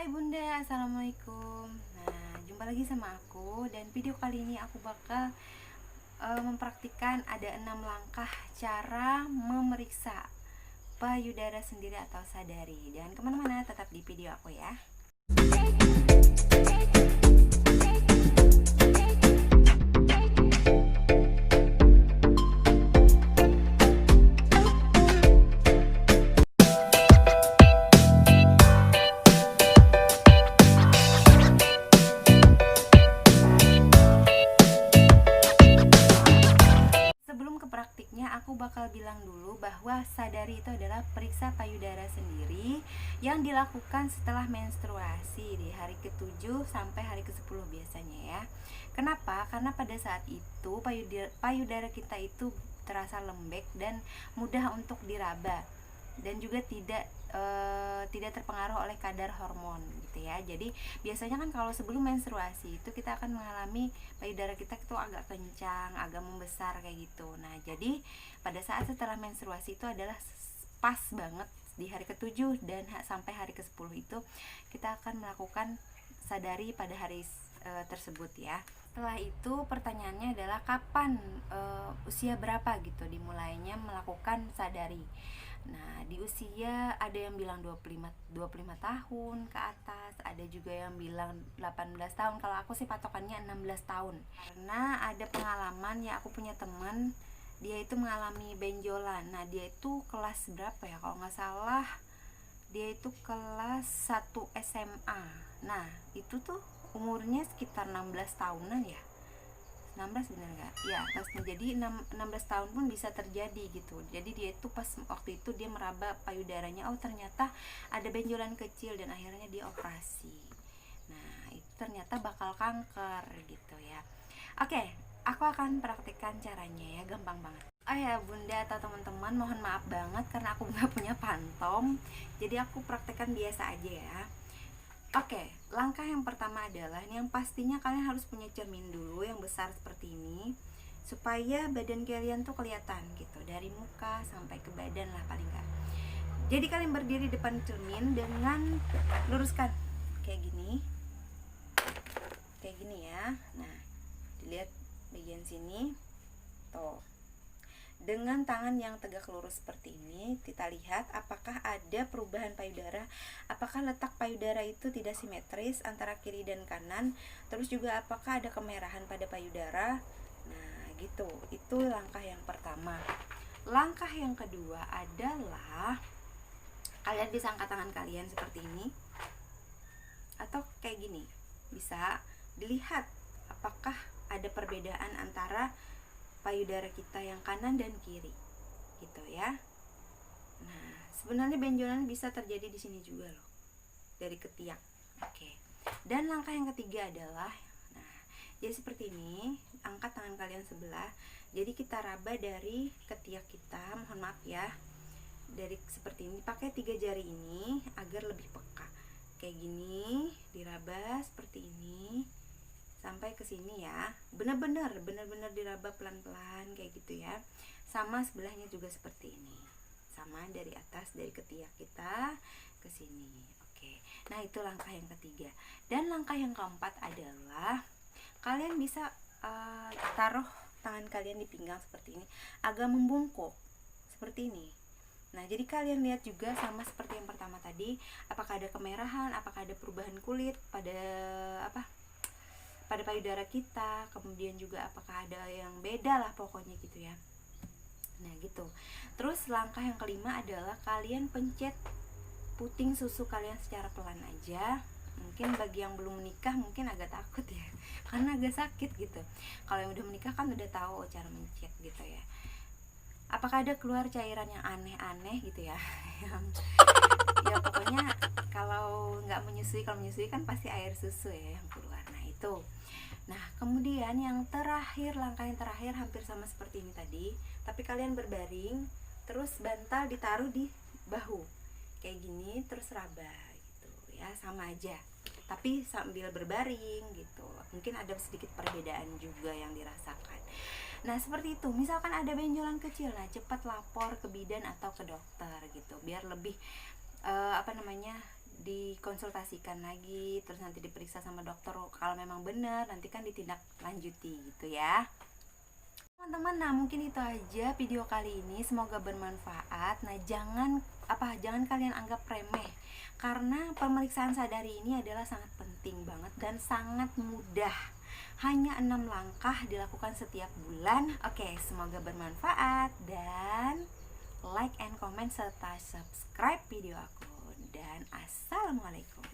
Hai Bunda, Assalamualaikum. Nah, jumpa lagi sama aku. Dan video kali ini aku bakal mempraktikkan ada 6 langkah cara memeriksa payudara sendiri atau sadari. Jangan kemana-mana, tetap di video aku ya. Sebelum ke praktiknya, aku bakal bilang dulu bahwa sadari itu adalah periksa payudara sendiri yang dilakukan setelah menstruasi di hari ke-7 sampai hari ke-10 biasanya ya. Kenapa? Karena pada saat itu payudara kita itu terasa lembek dan mudah untuk diraba dan juga tidak terpengaruh oleh kadar hormon gitu ya. Jadi biasanya kan kalau sebelum menstruasi itu kita akan mengalami payudara kita itu agak kencang, agak membesar kayak gitu. Nah, jadi pada saat setelah menstruasi itu adalah pas banget di hari ke-7 dan sampai hari ke-10 itu kita akan melakukan sadari pada hari tersebut ya. Setelah itu pertanyaannya adalah kapan, usia berapa gitu dimulainya melakukan sadari. Nah, di usia ada yang bilang 25 tahun ke atas, ada juga yang bilang 18 tahun. Kalau aku sih patokannya 16 tahun. Karena ada pengalaman ya, aku punya teman dia itu mengalami benjolan. Nah, dia itu kelas berapa ya? Kalau nggak salah dia itu kelas 1 SMA. Nah, itu tuh umurnya sekitar 16 tahunan ya. 16 bener nggak? Ya, jadi 16 tahun pun bisa terjadi gitu. Jadi dia itu pas waktu itu dia meraba payudaranya, oh ternyata ada benjolan kecil dan akhirnya dia operasi. Nah, itu ternyata bakal kanker gitu ya. Oke, aku akan praktikkan caranya ya, gampang banget. Oh ya Bunda atau teman-teman, mohon maaf banget karena aku nggak punya pantong. Jadi aku praktekkan biasa aja ya. Oke, langkah yang pertama adalah yang pastinya kalian harus punya cermin dulu yang besar seperti ini supaya badan kalian tuh kelihatan gitu dari muka sampai ke badan lah paling nggak. Jadi kalian berdiri depan cermin dengan luruskan kayak gini ya. Nah, dilihat bagian sini tuh. Dengan tangan yang tegak lurus seperti ini, kita lihat apakah ada perubahan payudara, apakah letak payudara itu tidak simetris antara kiri dan kanan, terus juga apakah ada kemerahan pada payudara. Nah, gitu. Itu langkah yang pertama. Langkah yang kedua adalah kalian bisa angkat tangan kalian seperti ini atau kayak gini. Bisa dilihat apakah ada perbedaan antara payudara kita yang kanan dan kiri gitu ya. Nah, sebenarnya benjolan bisa terjadi di sini juga loh, dari ketiak. Oke. Dan langkah yang ketiga adalah, nah, jadi seperti ini, angkat tangan kalian sebelah. Jadi kita raba dari ketiak kita, mohon maaf ya, dari seperti ini, pakai 3 jari ini agar lebih peka. Kayak gini, diraba seperti ini sampai ke sini ya, benar-benar diraba pelan-pelan kayak gitu ya. Sama sebelahnya juga seperti ini, sama dari atas, dari ketiak kita ke sini. Oke, nah itu langkah yang ketiga. Dan langkah yang keempat adalah kalian bisa taruh tangan kalian di pinggang seperti ini, agak membungkuk seperti ini. Nah, jadi kalian lihat juga sama seperti yang pertama tadi, apakah ada kemerahan, apakah ada perubahan kulit pada payudara kita, kemudian juga apakah ada yang beda lah pokoknya gitu ya. Nah gitu. Terus langkah yang kelima adalah kalian pencet puting susu kalian secara pelan aja. Mungkin bagi yang belum menikah mungkin agak takut ya, karena agak sakit gitu. Kalau yang udah menikah kan udah tahu cara mencet gitu ya. Apakah ada keluar cairan yang aneh-aneh gitu ya? Ya pokoknya kalau menyusui kan pasti air susu ya yang keluar. Nah itu. Nah, kemudian yang terakhir, langkah yang terakhir hampir sama seperti ini tadi, tapi kalian berbaring, terus bantal ditaruh di bahu kayak gini, terus raba gitu ya, sama aja tapi sambil berbaring gitu. Mungkin ada sedikit perbedaan juga yang dirasakan. Nah seperti itu, misalkan ada benjolan kecil, nah cepat lapor ke bidan atau ke dokter gitu biar lebih dikonsultasikan lagi, terus nanti diperiksa sama dokter. Kalau memang benar, nanti kan ditindaklanjuti gitu ya teman-teman. Nah mungkin itu aja video kali ini, semoga bermanfaat. Nah jangan kalian anggap remeh, karena pemeriksaan sadari ini adalah sangat penting banget dan sangat mudah, hanya 6 langkah dilakukan setiap bulan. Oke, semoga bermanfaat dan like and comment serta subscribe video aku, dan assalamualaikum.